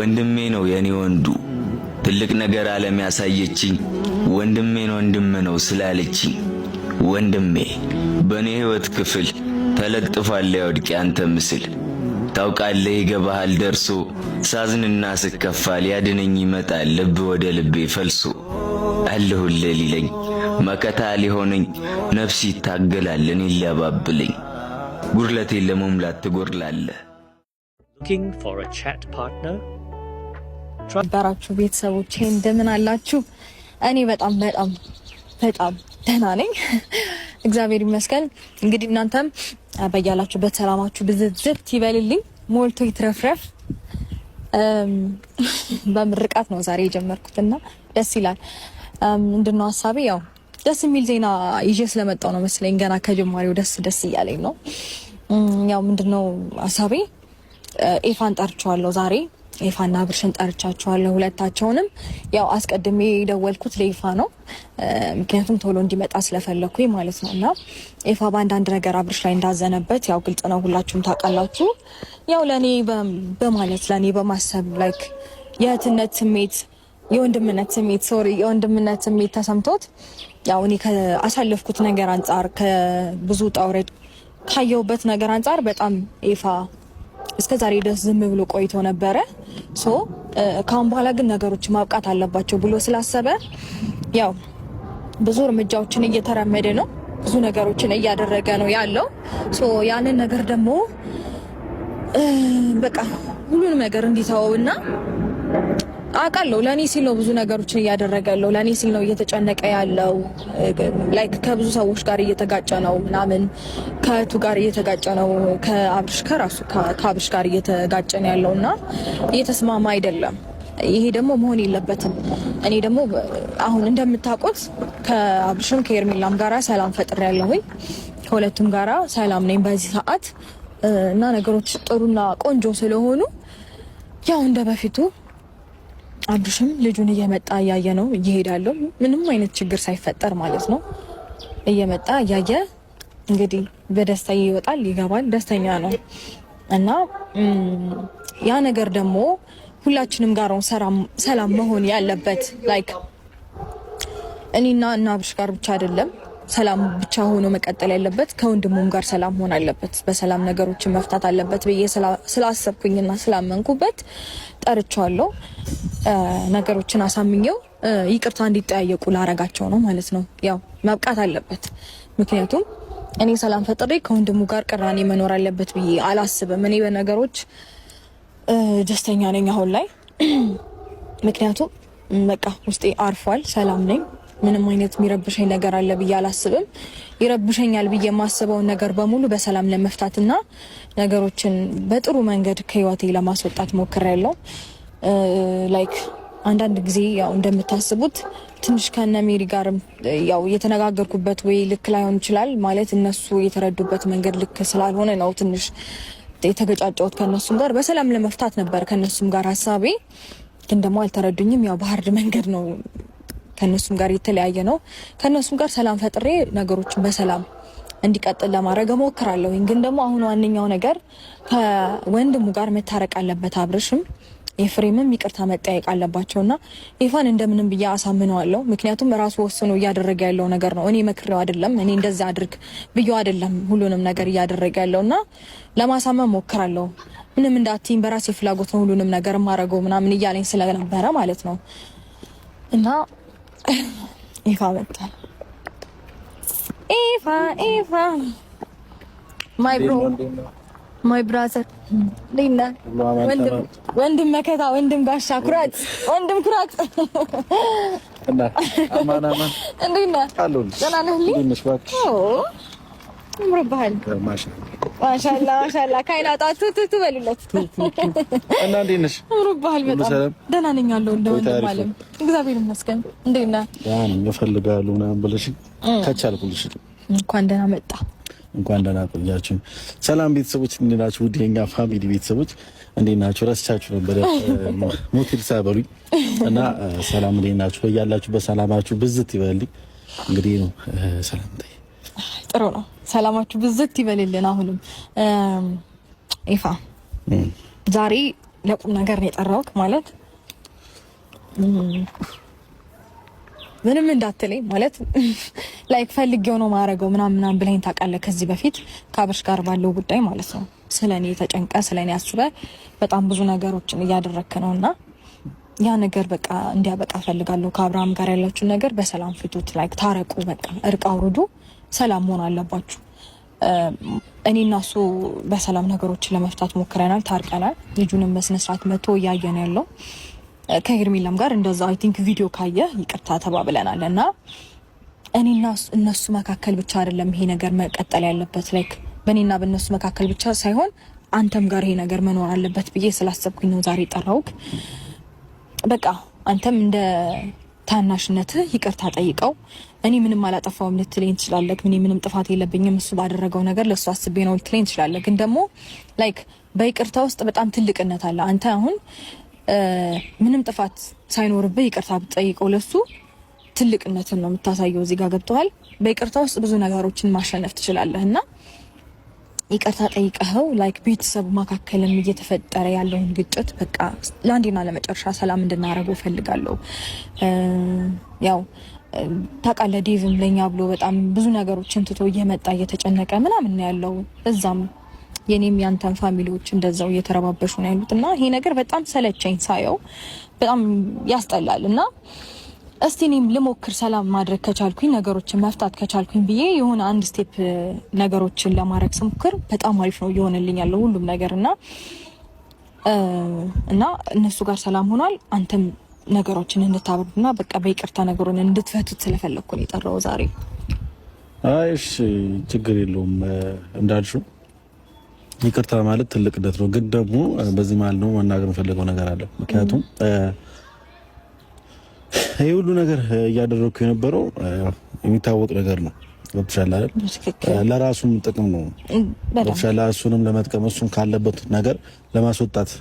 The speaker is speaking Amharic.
ወንድሜ ነው የኔ ወንዱ ትልቅ ነገር ዓለም ያሳየችኝ ወንድሜን ወንድም ነው ስላለችኝ ወንድሜ በኔ ህይወት ክፍል ተለጥፏል ያውድቅ ያንተ ምስል ታውቃለህ ይገባሃል ደርሶ ሳዝንና ስከፋ ሊያድነኝ ይመጣል ልብ ወደ ልቤ ፈልሶ አለሁልህ ሊለኝ መከታ ሊሆነኝ ነፍስ ይታገላል እኔን ሊያባብለኝ ጉድለቴን ለመሙላት ትጎድላለህ። Looking for a chat partner? ባራችሁ ቤተሰቦቼ እንደምን አላችሁ? እኔ በጣም ደህና ነኝ እግዚአብሔር ይመስገን። እንግዲህ እናንተም በያላችሁበት ሰላማችሁ ብዝዝት ይበልልኝ ሞልቶ ይትረፍረፍ። በምርቃት ነው ዛሬ የጀመርኩትና ደስ ይላል። ምንድነው ሐሳቤ? ያው ደስ የሚል ዜና ይዤ ስለመጣው ነው መሰለኝ ገና ከጀማሪው ደስ እያለኝ ነው። ያው ምንድነው ሐሳቤ? ኤፋን ጠርቻለሁ ዛሬ ኤፋና አብርሽን ጠርቻቸዋለሁ ሁለታቸውንም። ያው አስቀድሜ ደወልኩት ለኤፋ ነው ምክንያቱም ቶሎ እንዲመጣ ስለፈለኩኝ ማለት ነውና ኤፋ በአንዳንድ ነገር አብርሽ ላይ እንዳዘነበት ያው ግልጽ ነው፣ ሁላችሁም ታውቃላችሁ። ያው ለኔ በማለት ለኔ በማሰብ ላይክ የእህትነት ስሜት የወንድምነት ስሜት ተሰምቶት ያው እኔ ከአሳለፍኩት ነገር አንፃር ከብዙ ጣውረድ ካየሁበት ነገር አንፃር በጣም ኤፋ እስከዛሬ ድረስ ዝም ብሎ ቆይቶ ነበረ። ካሁን በኋላ ግን ነገሮች ማብቃት አለባቸው ብሎ ስላሰበ ያው ብዙ እርምጃዎችን እየተራመደ ነው፣ ብዙ ነገሮችን እያደረገ ነው ያለው። ያንን ነገር ደግሞ በቃ ሁሉንም ነገር እንዲተወውና አውቃለሁ ለኔ ሲል ነው ብዙ ነገሮችን እያደረገ ያለው፣ ለኔ ሲል ነው እየተጨነቀ ያለው። ላይክ ከብዙ ሰዎች ጋር እየተጋጨ ነው ምናምን፣ ከእህቱ ጋር እየተጋጨ ነው፣ ከአብርሽ ጋር እየተጋጨ ነው ያለውና እየተስማማ አይደለም። ይሄ ደግሞ መሆን የለበትም። እኔ ደግሞ አሁን እንደምታውቁት ከአብርሽም ከኤርሜላም ጋራ ሰላም ፈጥሬያለሁኝ፣ ከሁለቱም ጋራ ሰላም ነኝ በዚህ ሰዓት እና ነገሮች ጥሩና ቆንጆ ስለሆኑ ያው እንደበፊቱ አብርሽም ልጁን እየመጣ እያየ ነው እየሄዳለው፣ ምንም አይነት ችግር ሳይፈጠር ማለት ነው። እየመጣ እያየ እንግዲህ በደስታ ይወጣል ይገባል፣ ደስተኛ ነው እና ያ ነገር ደግሞ ሁላችንም ጋር ነው ሰላም መሆን ያለበት። ላይክ እኔና አብርሽ ጋር ብቻ አይደለም ሰላም ብቻ ሆኖ መቀጠል ያለበት፣ ከወንድሙም ጋር ሰላም ሆን አለበት፣ በሰላም ነገሮችን መፍታት አለበት ብዬ ስላሰብኩኝና ስላመንኩበት ጠርቻለሁ። ነገሮችን አሳምኘው ይቅርታ እንዲጠያየቁ ላረጋቸው ነው ማለት ነው። ያው መብቃት አለበት። ምክንያቱም እኔ ሰላም ፈጥሬ ከወንድሙ ጋር ቅራኔ መኖር አለበት ብዬ አላስብም። እኔ በነገሮች ደስተኛ ነኝ አሁን ላይ። ምክንያቱም በቃ ውስጤ አርፏል፣ ሰላም ነኝ። ምንም አይነት የሚረብሸኝ ነገር አለ ብዬ አላስብም። ይረብሸኛል ብዬ የማስበውን ነገር በሙሉ በሰላም ለመፍታትና ነገሮችን በጥሩ መንገድ ከህይወቴ ለማስወጣት ሞክሬያለሁ። ላይክ አንዳንድ ጊዜ ያው እንደምታስቡት ትንሽ ከነሜሪ ጋር ያው የተነጋገርኩበት ወይ ልክ ላይሆን ይችላል ማለት እነሱ የተረዱበት መንገድ ልክ ስላልሆነ ነው ትንሽ የተገጫጨሁት ከነሱም ጋር። በሰላም ለመፍታት ነበር ከነሱም ጋር ሐሳቤ፣ ግን ደግሞ አልተረዱኝም። ያው በሀርድ መንገድ ነው ከነሱም ጋር የተለያየ ነው። ከነሱም ጋር ሰላም ፈጥሬ ነገሮችን በሰላም እንዲቀጥል ለማድረግ እሞክራለሁ። ግን ደግሞ አሁን ዋነኛው ነገር ከወንድሙ ጋር መታረቅ አለበት። አብርሽም ኤፍሬምም ይቅርታ መጠየቅ አለባቸውና ኤፋን እንደምንም ብዬ አሳምነዋለሁ። ምክንያቱም ራሱ ወስኖ እያደረገ ያለው ነገር ነው። እኔ መክሬው አይደለም፣ እኔ እንደዛ አድርግ ብዬው አይደለም ሁሉንም ነገር እያደረገ ያለውና ለማሳመን ሞክራለሁ። ምንም እንዳትይኝ በራሴ ፍላጎት ነው ሁሉንም ነገር ማረገው ምናምን እያለኝ ስለነበረ ማለት ነው። እና ኤፋ መጣ። ኤፋ ማይ ብራዘር ሊና ወንድም መከታ ወንድም ጋሻ ኩራት ወንድም ኩራት እና አማን እንዴና ደህና ምርባሃል ማሻአላ ካይናጣቱ ቱቱ በልለት እና እንዴት ነሽ? ምርባሃል በጣም ደህና ነኝ አለው እንደወንድም አለም እግዚአብሔር ይመስገን። እንዴና ያን ይፈልጋሉ ምናምን ብለሽ ከቻልኩልሽ እንኳን ደህና መጣ። እንኳን ደህና ቆያችሁ። ሰላም ቤተሰቦች እንዴት ናችሁ? ውድ የኛ ፋሚሊ ቤተሰቦች እንዴት ናችሁ? ረስቻችሁ ነበር ሞቲል ሳበሉኝ እና ሰላም እንዴት ናችሁ? በያላችሁ በሰላማችሁ ብዝት ይበልልኝ። እንግዲህ ነው ሰላም ታይ ጥሩ ነው። ሰላማችሁ ብዝት ይበልልን። አሁንም ኤፋ ዛሬ ለቁም ነገር ነው የጠራሁት ማለት ምንም እንዳትለኝ ማለት ላይክ ፈልጌው ነው ማረገው ምናምን ብለኝ ታውቃለህ ከዚህ በፊት ከአብርሽ ጋር ባለው ጉዳይ ማለት ነው ስለኔ ተጨንቀ ስለኔ አስበ በጣም ብዙ ነገሮችን እያደረክ ነውና ያ ነገር በቃ እንዲያበቃ ፈልጋለሁ ከአብርሃም ጋር ያላችሁ ነገር በሰላም ፍቱት ላይክ ታረቁ በቃ እርቅ አውርዱ ሰላም መሆን አለባችሁ እኔና እሱ በሰላም ነገሮችን ለመፍታት ሞክረናል ታርቀናል ልጁንም በስነ ስርዓት መቶ ያየን ያለው ከሄርሜላም ጋር እንደዛ አይ ቲንክ ቪዲዮ ካየ ይቅርታ ተባብለናልና እኔና እነሱ መካከል ብቻ አይደለም ይሄ ነገር መቀጠል ያለበት ላይክ በእኔና በእነሱ መካከል ብቻ ሳይሆን አንተም ጋር ይሄ ነገር መኖር አለበት ብዬ ስላሰብኩኝ ነው ዛሬ ጠራውክ በቃ አንተም እንደ ታናሽነትህ ይቅርታ ጠይቀው እኔ ምንም አላጠፋውም ልትለኝ ትችላለህ ምንም ጥፋት የለብኝም እሱ ባደረገው ነገር ለሱ አስቤ ነው ልትለኝ ትችላለህ ግን ደግሞ ላይክ በይቅርታ ውስጥ በጣም ትልቅነት አለ አንተ አሁን ምንም ጥፋት ሳይኖርብህ ይቅርታ ብትጠይቀው ለሱ ትልቅነትን ነው የምታሳየው እዚህ ጋር ገብቷል በይቅርታ ውስጥ ብዙ ነገሮችን ማሸነፍ ትችላለህና ይቅርታ ጠይቀኸው ላይክ ቤተሰብ መካከልም እየተፈጠረ ያለውን ግጭት በቃ ለአንዴና ለመጨረሻ ሰላም እንድናረገው ፈልጋለሁ ያው ታውቃለህ ዴቭም ለኛ ብሎ በጣም ብዙ ነገሮችን ትቶ እየመጣ እየተጨነቀ ምናምን ያለው እዛም የኔም ያንተን ፋሚሊዎች እንደዛው እየተረባበሹ ነው ያሉትና ይሄ ነገር በጣም ሰለቸኝ ሳየው በጣም ያስጠላልና እስቲ እኔም ልሞክር ሰላም ማድረግ ከቻልኩኝ ነገሮችን መፍታት ከቻልኩኝ ብዬ የሆነ አንድ ስቴፕ ነገሮችን ለማድረግ ስሞክር በጣም አሪፍ ነው እየሆነልኝ ያለው ሁሉም ነገርና እነሱ ጋር ሰላም ሆኗል አንተም ነገሮችን እንድታብሩና በቃ በይቅርታ ነገሩን እንድትፈቱት ስለፈለኩ ነው የጠራው ዛሬ እሺ ችግር የለውም እንዳልሽው ይቅርታ ማለት ትልቅነት ነው ግን ደግሞ በዚህ ማለት ነው መናገር የምፈልገው ነገር አለ ምክንያቱም ይሄ ሁሉ ነገር እያደረኩ የነበረው የሚታወቅ ነገር ነው ወጥቻለሁ አይደል ለራሱም ጥቅም ነው ወጥቻለሁ እሱንም ለመጥቀም እሱን ካለበት ነገር ለማስወጣት